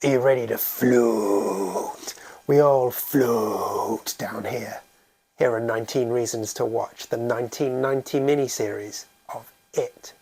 Are you ready to float? We all float down here. Here are 19 reasons to watch the 1990 miniseries of It.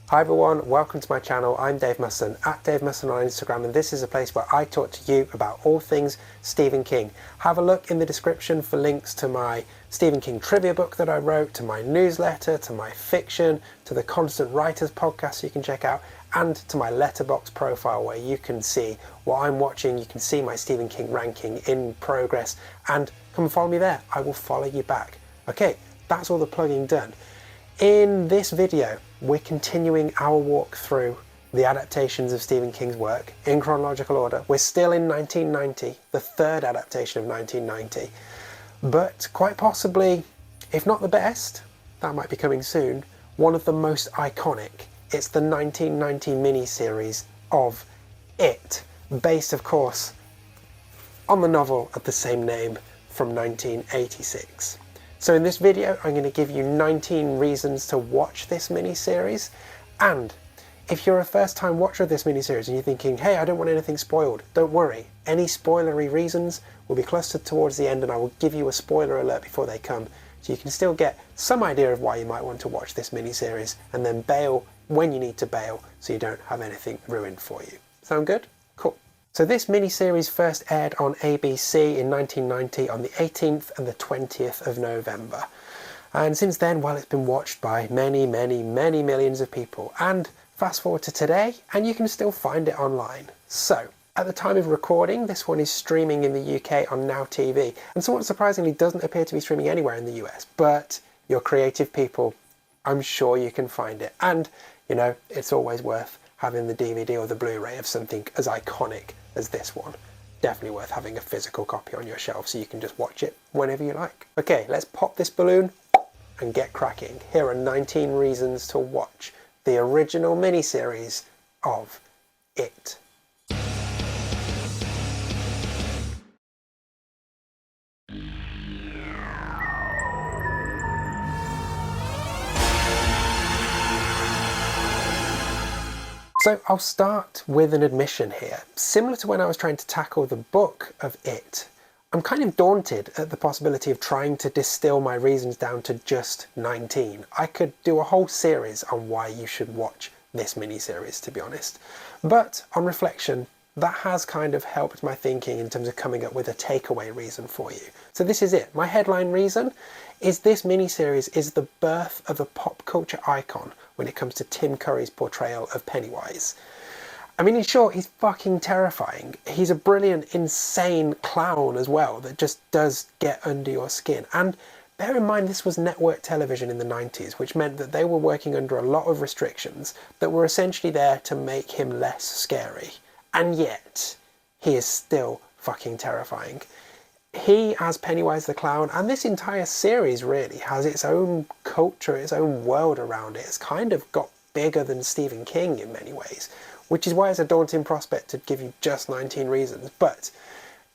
Hi everyone, welcome to my channel. I'm Dave Musson, at Dave Musson on Instagram, and this is a place where I talk to you about all things Stephen King. Have a look in the description for links to my Stephen King trivia book that I wrote, to my newsletter, to my fiction, to the Constant Writers podcast you can check out, and to my Letterboxd profile where you can see what I'm watching. You can see my Stephen King ranking in progress, and come follow me there. I will follow you back. Okay, that's all the plugging done. In this video, we're continuing our walk through the adaptations of Stephen King's work in chronological order. We're still in 1990, the third adaptation of 1990, but quite possibly, if not the best, that might be coming soon, one of the most iconic. It's the 1990 miniseries of It, based of course on the novel of the same name from 1986. So in this video, I'm going to give you 19 reasons to watch this miniseries. And if you're a first-time watcher of this miniseries and you're thinking, hey, I don't want anything spoiled, don't worry. Any spoilery reasons will be clustered towards the end, and I will give you a spoiler alert before they come, so you can still get some idea of why you might want to watch this miniseries, and then bail when you need to bail, so you don't have anything ruined for you. Sound good? Cool. So this miniseries first aired on ABC in 1990 on the 18th and the 20th of November. And since then, well, it's been watched by many, many, many millions of people. And fast forward to today, and you can still find it online. So, at the time of recording, this one is streaming in the UK on Now TV, and somewhat surprisingly doesn't appear to be streaming anywhere in the US, but you're creative people, I'm sure you can find it. And, you know, it's always worth having the DVD or the Blu-ray of something as iconic as this one. Definitely worth having a physical copy on your shelf so you can just watch it whenever you like. Okay, let's pop this balloon and get cracking. Here are 19 reasons to watch the original miniseries of It. So I'll start with an admission here. Similar to when I was trying to tackle the book of It, I'm kind of daunted at the possibility of trying to distill my reasons down to just 19. I could do a whole series on why you should watch this miniseries, to be honest. But on reflection, that has kind of helped my thinking in terms of coming up with a takeaway reason for you. So this is it. My headline reason is this miniseries is the birth of a pop culture icon when it comes to Tim Curry's portrayal of Pennywise. I mean, in short, he's fucking terrifying. He's a brilliant, insane clown as well that just does get under your skin. And bear in mind, this was network television in the 90s, which meant that they were working under a lot of restrictions that were essentially there to make him less scary. And yet, he is still fucking terrifying. He, as Pennywise the Clown, and this entire series really, has its own culture, its own world around it. It's kind of got bigger than Stephen King in many ways, which is why it's a daunting prospect to give you just 19 reasons. But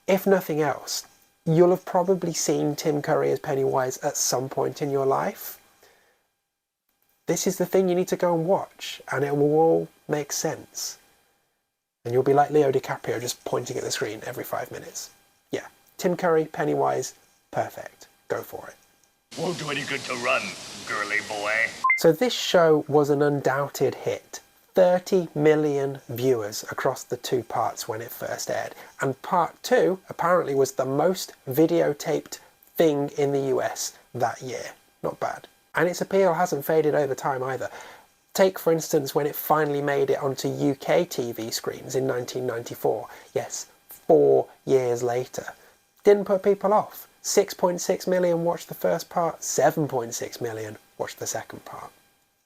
if nothing else, you'll have probably seen Tim Curry as Pennywise at some point in your life. This is the thing you need to go and watch, and it will all make sense. And you'll be like Leo DiCaprio, just pointing at the screen every 5 minutes. Yeah, Tim Curry, Pennywise, perfect. Go for it. Won't do any good to run, girly boy. So this show was an undoubted hit. 30 million viewers across the two parts when it first aired. And part 2 apparently was the most videotaped thing in the US that year. Not bad. And its appeal hasn't faded over time either. Take, for instance, when it finally made it onto UK TV screens in 1994. Yes, 4 years later. Didn't put people off. 6.6 million watched the first part, 7.6 million watched the second part.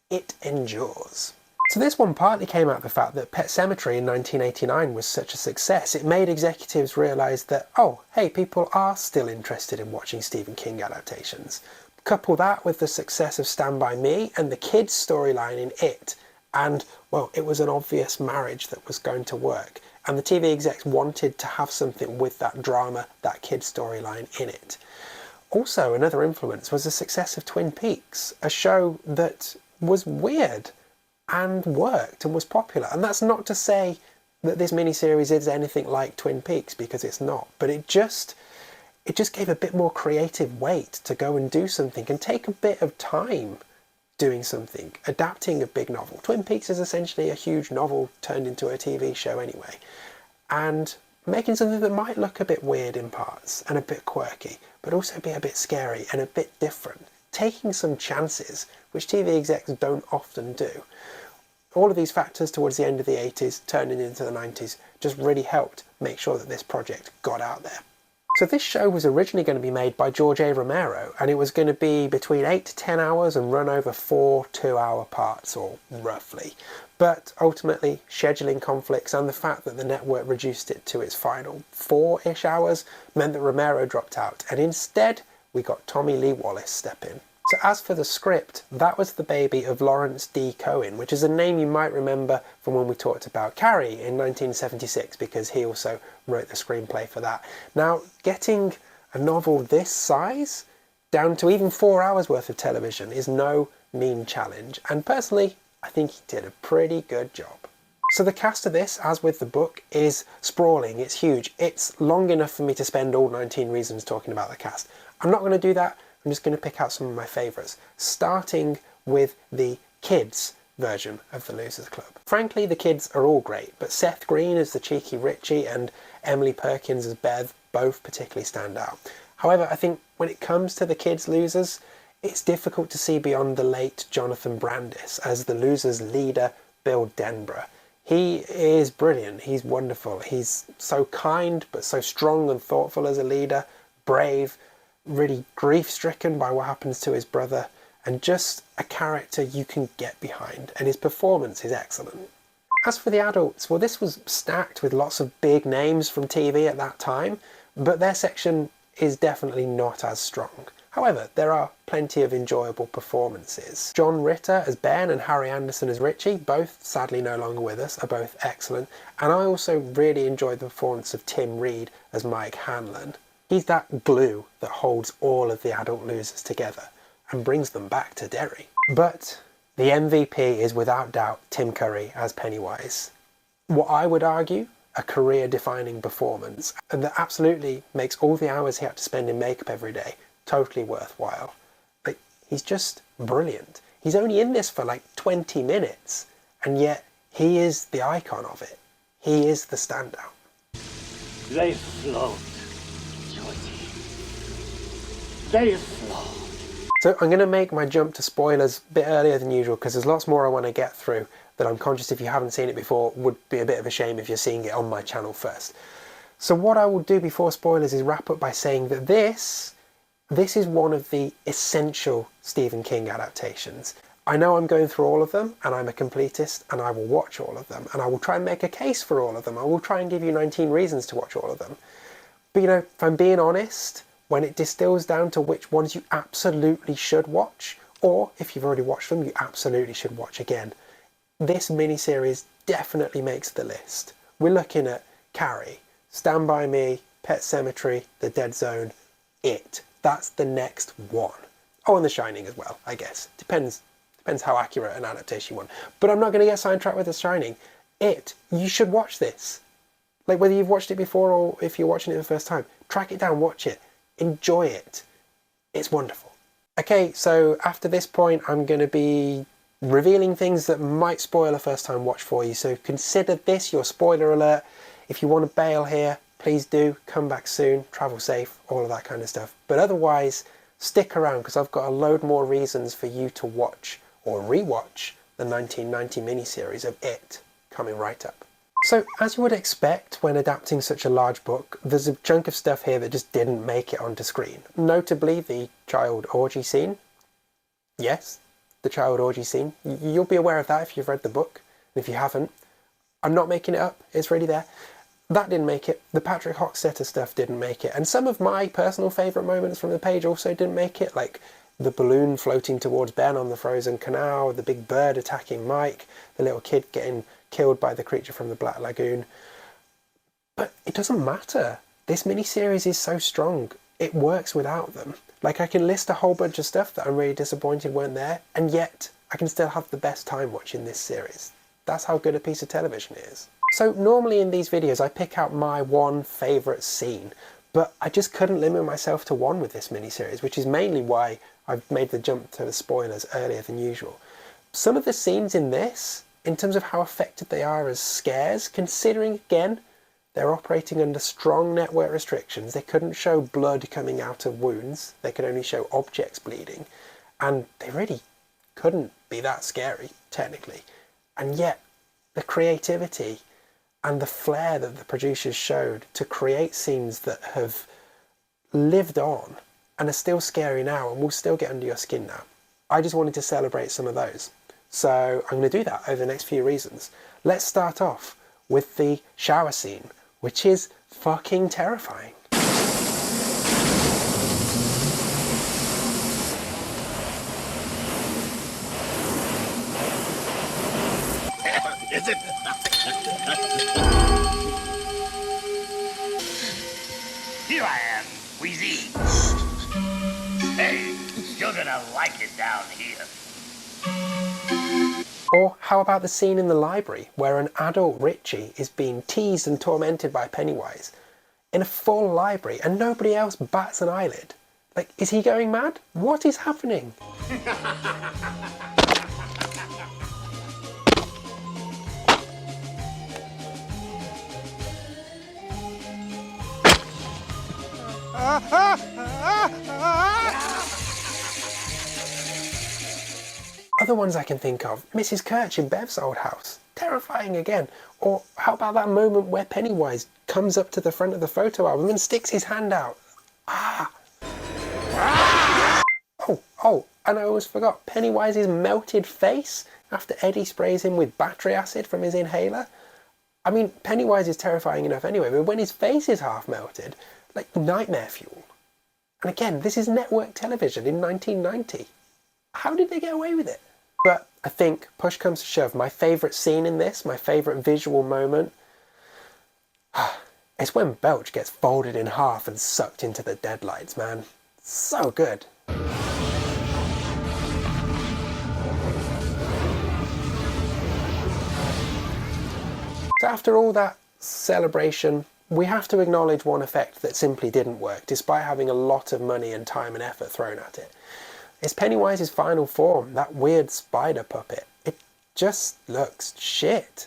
It endures. So this one partly came out of the fact that Pet Sematary in 1989 was such a success. It made executives realise that, oh, hey, people are still interested in watching Stephen King adaptations. Couple that with the success of Stand By Me and the kids' storyline in It, and, well, it was an obvious marriage that was going to work. And the TV execs wanted to have something with that drama, that kids' storyline in it. Also, another influence was the success of Twin Peaks, a show that was weird and worked and was popular. And that's not to say that this miniseries is anything like Twin Peaks, because it's not, but it just gave a bit more creative weight to go and do something and take a bit of time doing something, adapting a big novel. Twin Peaks is essentially a huge novel turned into a TV show anyway, and making something that might look a bit weird in parts and a bit quirky, but also be a bit scary and a bit different. Taking some chances, which TV execs don't often do. All of these factors towards the end of the 80s, turning into the 90s, just really helped make sure that this project got out there. So this show was originally going to be made by George A. Romero, and it was going to be between 8 to 10 hours and run over 4 2-hour parts, or roughly. But ultimately, scheduling conflicts and the fact that the network reduced it to its final 4-ish hours meant that Romero dropped out, and instead we got Tommy Lee Wallace step in. So as for the script, that was the baby of Lawrence D. Cohen, which is a name you might remember from when we talked about Carrie in 1976, because he also wrote the screenplay for that. Now, getting a novel this size down to even 4 hours worth of television is no mean challenge, and personally, I think he did a pretty good job. So the cast of this, as with the book, is sprawling, it's huge. It's long enough for me to spend all 19 reasons talking about the cast. I'm not going to do that. I'm just going to pick out some of my favourites, starting with the kids version of the Losers Club. Frankly, the kids are all great, but Seth Green as the cheeky Richie and Emily Perkins as Bev both particularly stand out. However, I think when it comes to the kids' losers, it's difficult to see beyond the late Jonathan Brandis as the Losers leader, Bill Denborough. He is brilliant, he's wonderful, he's so kind but so strong and thoughtful as a leader, brave, really grief-stricken by what happens to his brother, and just a character you can get behind, and his performance is excellent. As for the adults, well, this was stacked with lots of big names from TV at that time, but their section is definitely not as strong. However, there are plenty of enjoyable performances. John Ritter as Ben and Harry Anderson as Richie, both sadly no longer with us, are both excellent, and I also really enjoyed the performance of Tim Reed as Mike Hanlon. He's that glue that holds all of the adult losers together and brings them back to Derry. But the MVP is without doubt Tim Curry as Pennywise. What I would argue, a career-defining performance, and that absolutely makes all the hours he had to spend in makeup every day totally worthwhile. Like, he's just brilliant. He's only in this for like 20 minutes, and yet he is the icon of it. He is the standout. They float. They float. So I'm going to make my jump to spoilers a bit earlier than usual, because there's lots more I want to get through that I'm conscious if you haven't seen it before would be a bit of a shame if you're seeing it on my channel first. So what I will do before spoilers is wrap up by saying that this is one of the essential Stephen King adaptations. I know I'm going through all of them, and I'm a completist, and I will watch all of them, and I will try and make a case for all of them. I will try and give you 19 reasons to watch all of them. But you know, if I'm being honest, when it distills down to which ones you absolutely should watch, or if you've already watched them, you absolutely should watch again, this miniseries definitely makes the list. We're looking at Carrie, Stand By Me, Pet Sematary, The Dead Zone, It. That's the next one. Oh, and The Shining as well, I guess. Depends how accurate an adaptation you want. But I'm not going to get sidetracked with The Shining. It. You should watch this. Like, whether you've watched it before or if you're watching it for the first time, track it down, watch it. Enjoy it. It's wonderful. Okay, so after this point, I'm going to be revealing things that might spoil a first-time watch for you. So consider this your spoiler alert. If you want to bail here, please do. Come back soon. Travel safe. All of that kind of stuff. But otherwise, stick around, because I've got a load more reasons for you to watch or rewatch the 1990 miniseries of It coming right up. So, as you would expect when adapting such a large book, there's a chunk of stuff here that just didn't make it onto screen. Notably, the child orgy scene. Yes, the child orgy scene. You'll be aware of that if you've read the book. And if you haven't, I'm not making it up. It's really there. That didn't make it. The Patrick Hockstetter stuff didn't make it. And some of my personal favourite moments from the page also didn't make it, like the balloon floating towards Ben on the frozen canal, the big bird attacking Mike, the little kid getting killed by the creature from the Black Lagoon. But it doesn't matter. This miniseries is so strong. It works without them. Like, I can list a whole bunch of stuff that I'm really disappointed weren't there, and yet I can still have the best time watching this series. That's how good a piece of television it is. So normally in these videos I pick out my one favourite scene, but I just couldn't limit myself to one with this miniseries, which is mainly why I've made the jump to the spoilers earlier than usual. Some of the scenes in this, in terms of how effective they are as scares, considering again they're operating under strong network restrictions, they couldn't show blood coming out of wounds, they could only show objects bleeding, and they really couldn't be that scary, technically. And yet, the creativity and the flair that the producers showed to create scenes that have lived on and are still scary now and will still get under your skin now. I just wanted to celebrate some of those. So I'm going to do that over the next few reasons. Let's start off with the shower scene, which is fucking terrifying. Is it? Here I am, Wheezy. Hey, you're gonna like it down here. Or how about the scene in the library where an adult Richie is being teased and tormented by Pennywise in a full library and nobody else bats an eyelid? Like, is he going mad? What is happening? Other ones I can think of, Mrs. Kirch in Bev's old house, terrifying again. Or how about that moment where Pennywise comes up to the front of the photo album and sticks his hand out? Oh, and I almost forgot, Pennywise's melted face after Eddie sprays him with battery acid from his inhaler. I mean, Pennywise is terrifying enough anyway, but when his face is half melted, like nightmare fuel. And again, this is network television in 1990. How did they get away with it? But I think, push comes to shove, my favourite scene in this, my favourite visual moment, it's when Belch gets folded in half and sucked into the deadlights, man. So good. So after all that celebration, we have to acknowledge one effect that simply didn't work, despite having a lot of money and time and effort thrown at it. It's Pennywise's final form, that weird spider puppet. It just looks shit.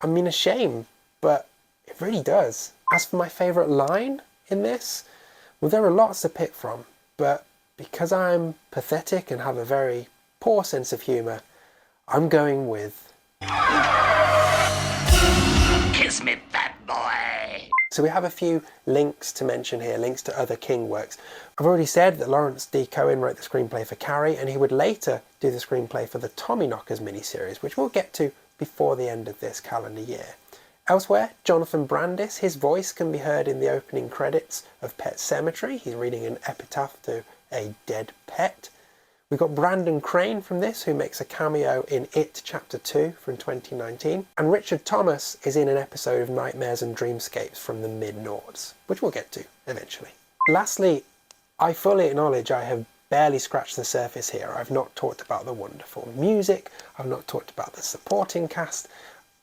I mean, a shame, but it really does. As for my favourite line in this, well, there are lots to pick from, but because I'm pathetic and have a very poor sense of humour, I'm going with... Kiss me, fat boy. So we have a few links to mention here, links to other King works. I've already said that Lawrence D. Cohen wrote the screenplay for Carrie, and he would later do the screenplay for the Tommyknockers miniseries, which we'll get to before the end of this calendar year. Elsewhere, Jonathan Brandis, his voice can be heard in the opening credits of Pet Sematary. He's reading an epitaph to a dead pet. We've got Brandon Crane from this, who makes a cameo in It Chapter 2 from 2019. And Richard Thomas is in an episode of Nightmares and Dreamscapes from the mid-noughts, which we'll get to eventually. Lastly, I fully acknowledge I have barely scratched the surface here. I've not talked about the wonderful music, I've not talked about the supporting cast.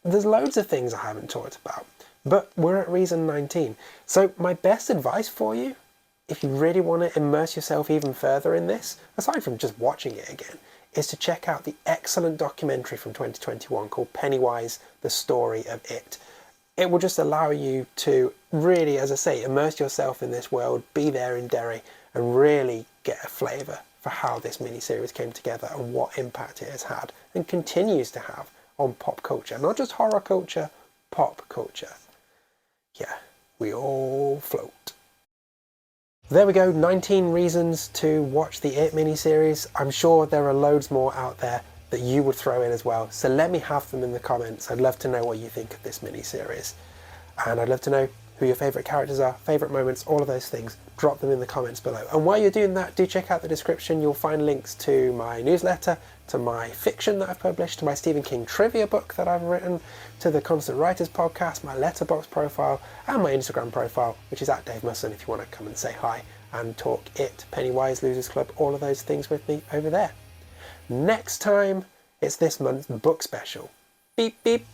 There's loads of things I haven't talked about, but we're at reason 19. So my best advice for you, if you really want to immerse yourself even further in this, aside from just watching it again, is to check out the excellent documentary from 2021 called Pennywise, The Story of It. It will just allow you to really, as I say, immerse yourself in this world, be there in Derry, and really get a flavour for how this miniseries came together and what impact it has had and continues to have on pop culture. Not just horror culture, pop culture. Yeah, we all float. There we go, 19 reasons to watch the It miniseries. I'm sure there are loads more out there that you would throw in as well, so let me have them in the comments. I'd love to know what you think of this miniseries. And I'd love to know who your favourite characters are, favourite moments, all of those things. Drop them in the comments below. And while you're doing that, do check out the description. You'll find links to my newsletter, to my fiction that I've published, to my Stephen King trivia book that I've written, to the Constant Writers podcast, my Letterboxd profile, and my Instagram profile, which is @DaveMusson if you want to come and say hi and talk It, Pennywise, Losers Club, all of those things with me over there. Next time, it's this month's book special. Beep beep.